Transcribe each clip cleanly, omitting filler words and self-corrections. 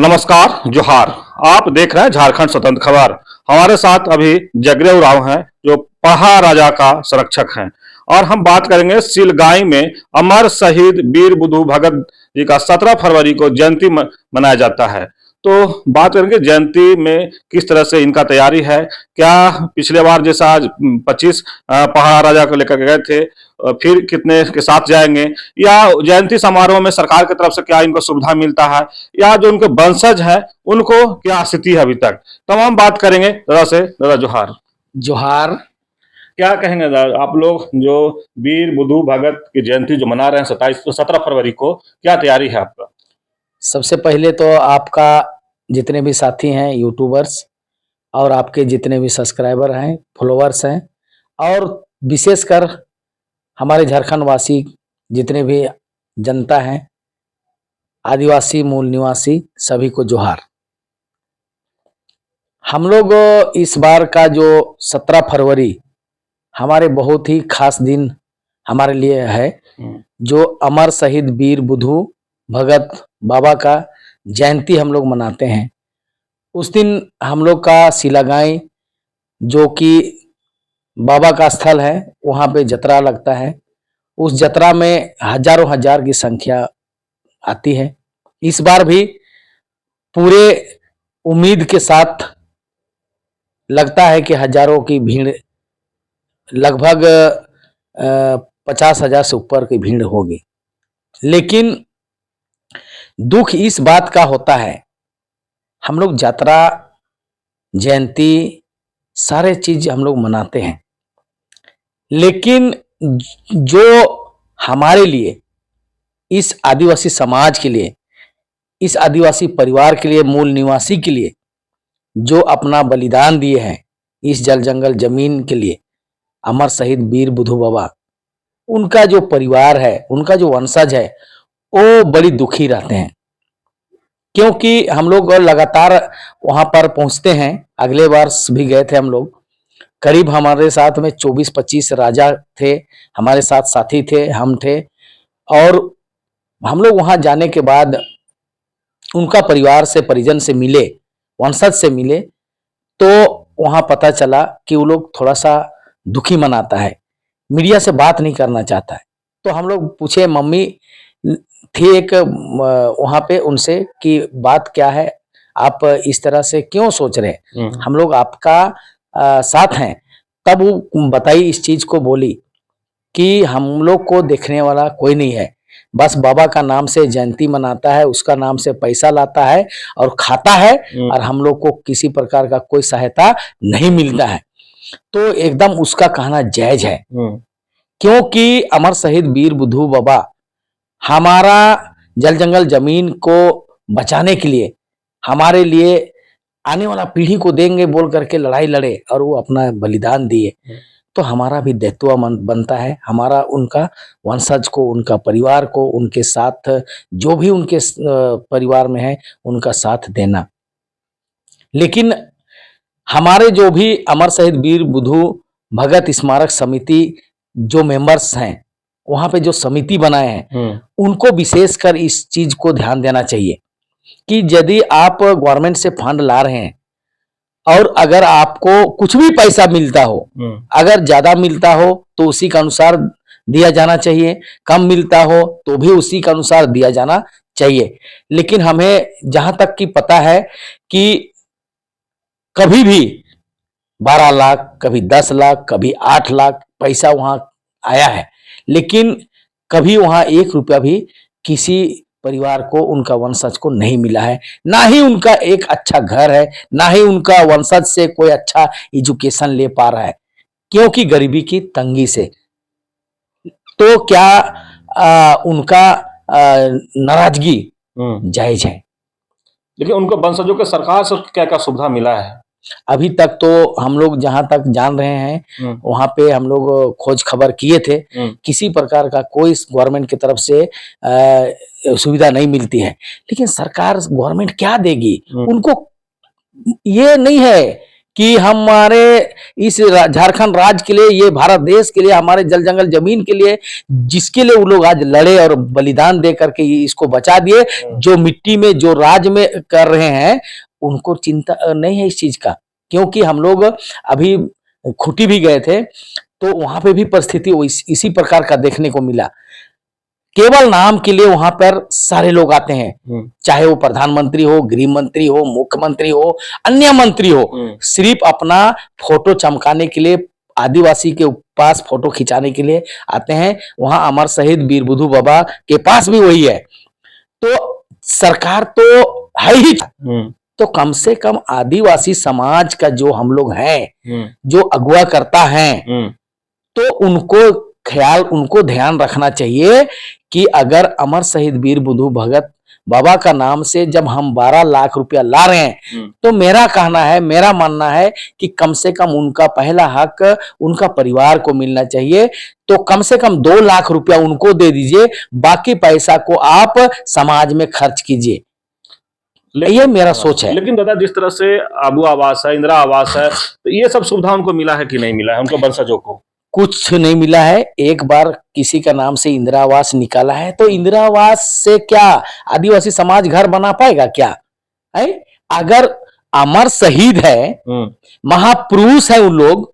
नमस्कार, जोहार। आप देख रहे हैं झारखंड स्वतंत्र खबर। हमारे साथ अभी जगरे उरांव हैं जो पढ़ा राजा का संरक्षक हैं और हम बात करेंगे सिलगाई में अमर शहीद वीर बुधु भगत जी का 17 फरवरी को जयंती मनाया जाता है। तो बात करेंगे जयंती में किस तरह से इनका तैयारी है। क्या पिछले बार जैसा आज 25 पहाड़ा राजा को लेकर गए थे, फिर कितने के साथ जाएंगे, या जयंती समारोह में सरकार की तरफ से क्या इनको सुविधा मिलता है, या जो उनके वंशज है उनको क्या स्थिति है अभी तक। तमाम बात करेंगे। दादा जोहार। जोहार। क्या कहेंगे दादा, आप लोग जो वीर बुधु भगत की जयंती जो मना रहे हैं 17 फरवरी को, क्या तैयारी है आपका? सबसे पहले तो आपका जितने भी साथी हैं यूट्यूबर्स और आपके जितने भी सब्सक्राइबर हैं, फॉलोअर्स हैं, और विशेषकर हमारे झारखंड वासी जितने भी जनता हैं, आदिवासी मूल निवासी, सभी को जोहार। हम लोग इस बार का जो 17 फरवरी हमारे बहुत ही खास दिन हमारे लिए है, जो अमर शहीद वीर बुधु भगत बाबा का जयंती हम लोग मनाते हैं। उस दिन हम लोग का सिलागाई जो कि बाबा का स्थल है, वहाँ पे जतरा लगता है। उस जतरा में हजारों हजार की संख्या आती है। इस बार भी पूरे उम्मीद के साथ लगता है कि हजारों की भीड़, लगभग 50,000 से ऊपर की भीड़ होगी। लेकिन दुख इस बात का होता है, हम लोग यात्रा, जयंती, सारे चीज हम लोग मनाते हैं, लेकिन जो हमारे लिए, इस आदिवासी समाज के लिए, इस आदिवासी परिवार के लिए, मूल निवासी के लिए जो अपना बलिदान दिए हैं इस जल जंगल जमीन के लिए, अमर शहीद वीर बुधु बाबा, उनका जो परिवार है, उनका जो वंशज है, वो बड़ी दुखी रहते हैं। क्योंकि हम लोग लगातार वहां पर पहुंचते हैं। अगले वर्ष भी गए थे हम लोग। करीब हमारे साथ में 24-25 राजा थे, हमारे साथ साथी थे, हम थे। और हम लोग वहां जाने के बाद उनका परिवार से, परिजन से मिले, वंशज से मिले, तो वहां पता चला कि वो लोग थोड़ा सा दुखी मनाता है, मीडिया से बात नहीं करना चाहता है। तो हम लोग पूछे, मम्मी थी एक वहां पे, उनसे कि बात क्या है, आप इस तरह से क्यों सोच रहे हैं, हम लोग आपका साथ हैं। तब वो बताई, इस चीज को बोली कि हम लोग को देखने वाला कोई नहीं है, बस बाबा का नाम से जयंती मनाता है, उसका नाम से पैसा लाता है और खाता है, और हम लोग को किसी प्रकार का कोई सहायता नहीं मिलता है। तो एकदम उसका कहना जायज है, क्योंकि अमर शहीद वीर बुधु बाबा हमारा जल जंगल जमीन को बचाने के लिए, हमारे लिए, आने वाला पीढ़ी को देंगे बोल करके लड़ाई लड़े और वो अपना बलिदान दिए। तो हमारा भी दायित्व बनता है, हमारा उनका वंशज को, उनका परिवार को, उनके साथ जो भी उनके परिवार में है, उनका साथ देना। लेकिन हमारे जो भी अमर शहीद वीर बुधु भगत स्मारक समिति जो मेंबर्स हैं, वहां पे जो समिति बनाए हैं, उनको विशेषकर इस चीज को ध्यान देना चाहिए कि यदि आप गवर्नमेंट से फंड ला रहे हैं और अगर आपको कुछ भी पैसा मिलता हो, अगर ज्यादा मिलता हो तो उसी के अनुसार दिया जाना चाहिए, कम मिलता हो तो भी उसी के अनुसार दिया जाना चाहिए। लेकिन हमें जहां तक कि पता है कि कभी भी 12 लाख, कभी 10 लाख, कभी 8 लाख पैसा वहां आया है, लेकिन कभी वहां 1 रुपया भी किसी परिवार को, उनका वंशज को नहीं मिला है। ना ही उनका एक अच्छा घर है, ना ही उनका वंशज से कोई अच्छा एजुकेशन ले पा रहा है, क्योंकि गरीबी की तंगी से। तो क्या उनका नाराजगी जायज है। लेकिन उनको वंशजों के सरकार से क्या क्या सुविधा मिला है? अभी तक तो हम लोग जहां तक जान रहे हैं, वहां पे हम लोग खोज खबर किए थे, किसी प्रकार का कोई गवर्नमेंट की तरफ से सुविधा नहीं मिलती है। लेकिन सरकार, गवर्नमेंट क्या देगी उनको, ये नहीं है कि हमारे इस झारखंड राज्य के लिए, ये भारत देश के लिए, हमारे जल जंगल जमीन के लिए, जिसके लिए वो लोग आज लड़े और बलिदान दे करके इसको बचा दिए, जो मिट्टी में, जो राज में कर रहे हैं, उनको चिंता नहीं है इस चीज का। क्योंकि हम लोग अभी खूंटी भी गए थे तो वहां पे भी परिस्थिति इसी प्रकार का देखने को मिला। केवल नाम के लिए वहां पर सारे लोग आते हैं, चाहे वो प्रधानमंत्री हो, गृह मंत्री हो, मुख्यमंत्री हो, अन्य मंत्री हो, सिर्फ अपना फोटो चमकाने के लिए, आदिवासी के पास फोटो खिंचाने के लिए आते हैं। वहां अमर शहीद वीर बुधू बाबा के पास भी वही है। तो सरकार तो है ही, तो कम से कम आदिवासी समाज का जो हम लोग हैं, जो अगुवा करता है, तो उनको ध्यान रखना चाहिए कि अगर अमर शहीद वीर बुधू भगत बाबा का नाम से जब हम 12 लाख रुपया ला रहे हैं, तो मेरा कहना है, मेरा मानना है कि कम से कम उनका पहला हक उनका परिवार को मिलना चाहिए। तो कम से कम 2 लाख रुपया उनको दे दीजिए, बाकी पैसा को आप समाज में खर्च कीजिए। ये मेरा सोच है। लेकिन दादा, जिस तरह से आबू आवास है, इंदिरा आवास है, तो ये सब सुविधा उनको मिला है कि नहीं मिला है, उनको वंशजों को? कुछ नहीं मिला है। एक बार किसी का नाम से इंदिरा आवास निकाला है, तो इंदिरा आवास से क्या आदिवासी समाज घर बना पाएगा क्या? है, अगर अमर शहीद है, महापुरुष है उन लोग,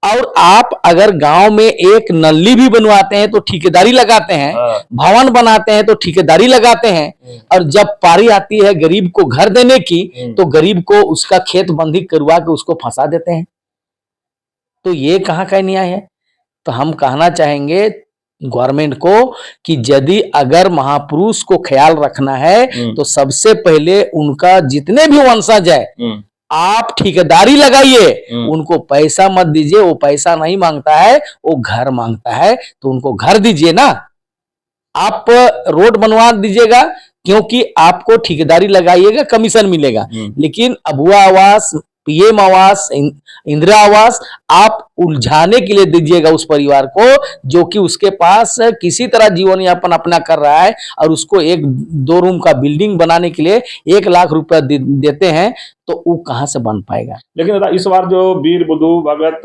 और आप अगर गांव में एक नल्ली भी बनवाते हैं तो ठेकेदारी लगाते हैं, भवन बनाते हैं तो ठेकेदारी लगाते हैं, और जब पारी आती है गरीब को घर देने की, तो गरीब को उसका खेत बंदी करवा के उसको फंसा देते हैं। तो ये कहाँ का न्याय है? तो हम कहना चाहेंगे गवर्नमेंट को कि यदि अगर महापुरुष को ख्याल रखना है, तो सबसे पहले उनका जितने भी वंशज है, आप ठेकेदारी लगाइए, उनको पैसा मत दीजिए। वो पैसा नहीं मांगता है, वो घर मांगता है, तो उनको घर दीजिए ना। आप रोड बनवा दीजिएगा, क्योंकि आपको ठेकेदारी लगाइएगा, कमीशन मिलेगा। लेकिन अबुआ आवास, पीएम आवास, इंदिरा आवास आप उलझाने के लिए दीजिएगा उस परिवार को, जो कि उसके पास किसी तरह जीवन यापन अपना कर रहा है, और उसको 1-2 रूम का बिल्डिंग बनाने के लिए 1 लाख रुपया देते हैं, तो वो कहां से बन पाएगा? लेकिन दादा, इस बार जो वीर बुधू भगत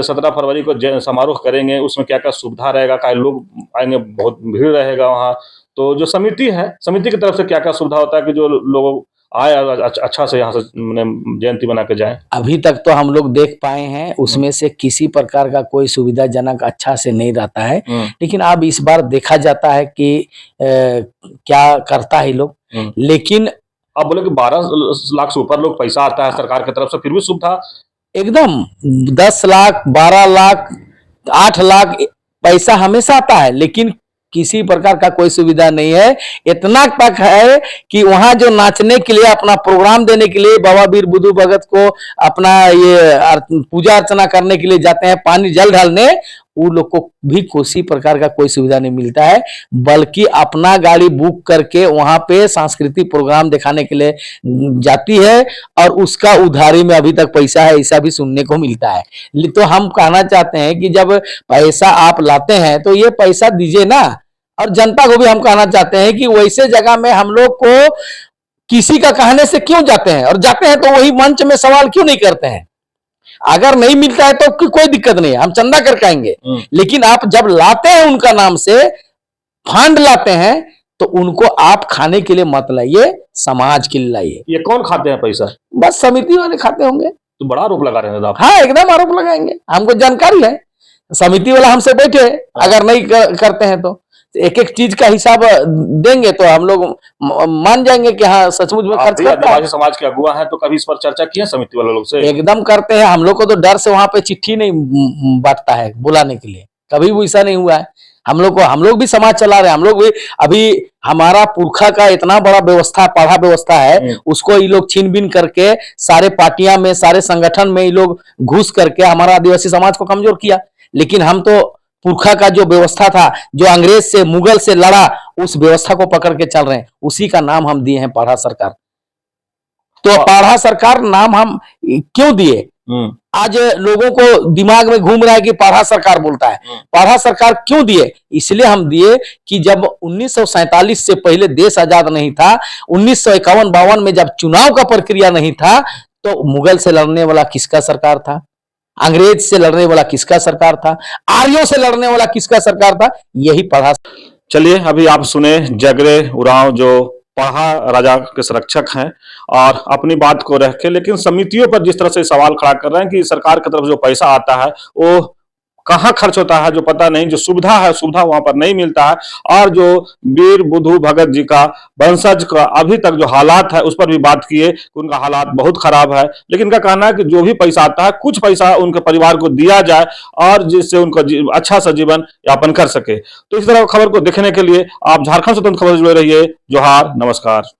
17 फरवरी को समारोह करेंगे, उसमें क्या क्या सुविधा रहेगा? क्या लोग आएंगे, बहुत भीड़ रहेगा वहाँ? तो जो समिति है, समिति की तरफ से क्या क्या सुविधा होता है कि जो लोग आए अच्छा से यहाँ से जयंती बना के जाए? अभी तक तो हम लोग देख पाए हैं, उसमें से किसी प्रकार का कोई सुविधाजनक अच्छा से नहीं रहता है। लेकिन अब इस बार देखा जाता है कि क्या करता है लोग। लेकिन अब बोले कि 12 लाख से ऊपर लोग पैसा आता है सरकार की तरफ से, फिर भी सुविधा एकदम 10 लाख, 12 लाख, 8 लाख पैसा हमेशा आता है, लेकिन किसी प्रकार का कोई सुविधा नहीं है। इतना तक है कि वहां जो नाचने के लिए, अपना प्रोग्राम देने के लिए बाबा वीर बुधू भगत को अपना ये पूजा अर्चना करने के लिए जाते हैं, पानी जल ढालने, वो लोग को भी किसी प्रकार का कोई सुविधा नहीं मिलता है, बल्कि अपना गाड़ी बुक करके वहां पे सांस्कृतिक प्रोग्राम दिखाने के लिए जाती है, और उसका उधारी में अभी तक पैसा है, ऐसा भी सुनने को मिलता है। तो हम कहना चाहते हैं कि जब पैसा आप लाते हैं तो ये पैसा दीजिए ना। और जनता को भी हम कहना चाहते हैं कि वैसे जगह में हम लोग को किसी का कहने से क्यों जाते हैं, और जाते हैं तो वही मंच में सवाल क्यों नहीं करते हैं? अगर नहीं मिलता है तो कोई दिक्कत नहीं है, हम चंदा करके आएंगे। लेकिन आप जब लाते हैं उनका नाम से फंड लाते हैं, तो उनको आप खाने के लिए मत लाइए, समाज के लिए लाइए। ये कौन खाते हैं पैसा? बस समिति वाले खाते होंगे। तो बड़ा आरोप लगा रहे हैं आप। हाँ, एकदम आरोप लगाएंगे, हमको जानकारी है। समिति वाला हमसे बैठे, अगर नहीं करते हैं तो एक एक चीज का हिसाब देंगे, तो हम लोग मान जाएंगे कि हाँ सचमुच में खर्च करता है। आदिवासी समाज के अगुवा हैं, तो कभी इस पर चर्चा की है समिति वाले लोग से? एकदम करते हैं। हम लोग को तो डर से वहां पे चिट्ठी नहीं बांटता है बुलाने के लिए, कभी भी ऐसा नहीं हुआ है। हम लोग भी समाज चला रहे हैं, हम लोग भी अभी हमारा पुरखा का इतना बड़ा व्यवस्था, पढ़ा व्यवस्था है, उसको ये लोग छीन बीन करके सारे पार्टियां में, सारे संगठन में ये लोग घुस करके हमारा आदिवासी समाज को कमजोर किया। लेकिन हम तो पुरखा का जो व्यवस्था था, जो अंग्रेज से, मुगल से लड़ा, उस व्यवस्था को पकड़ के चल रहे हैं। उसी का नाम हम दिए हैं पाढ़ा सरकार। तो पाढ़ा सरकार नाम हम क्यों दिए? आज लोगों को दिमाग में घूम रहा है कि पाढ़ा सरकार बोलता है। पाढ़ा सरकार क्यों दिए? इसलिए हम दिए कि जब 1947 से पहले देश आजाद नहीं था, 1951-52 में जब चुनाव का प्रक्रिया नहीं था, तो मुगल से लड़ने वाला किसका सरकार था? अंग्रेज से लड़ने वाला किसका सरकार था? आर्यों से लड़ने वाला किसका सरकार था? यही पढ़ा। चलिए अभी आप सुने जगरे उरांव जो पढ़ा राजा के संरक्षक हैं और अपनी बात को रख के लेकिन समितियों पर जिस तरह से सवाल खड़ा कर रहे हैं कि सरकार की तरफ जो पैसा आता है वो कहाँ खर्च होता है जो पता नहीं, जो सुविधा है सुविधा वहां पर नहीं मिलता है। और जो वीर बुद्धू भगत जी का वंशज का अभी तक जो हालात है उस पर भी बात किए कि उनका हालात बहुत खराब है, लेकिन इनका कहना है कि जो भी पैसा आता है कुछ पैसा उनके परिवार को दिया जाए और जिससे उनका अच्छा सा जीवन यापन कर सके। तो इस तरह खबर को देखने के लिए आप झारखंड स्वतंत्र खबर से जुड़े रहिए। जोहार, नमस्कार।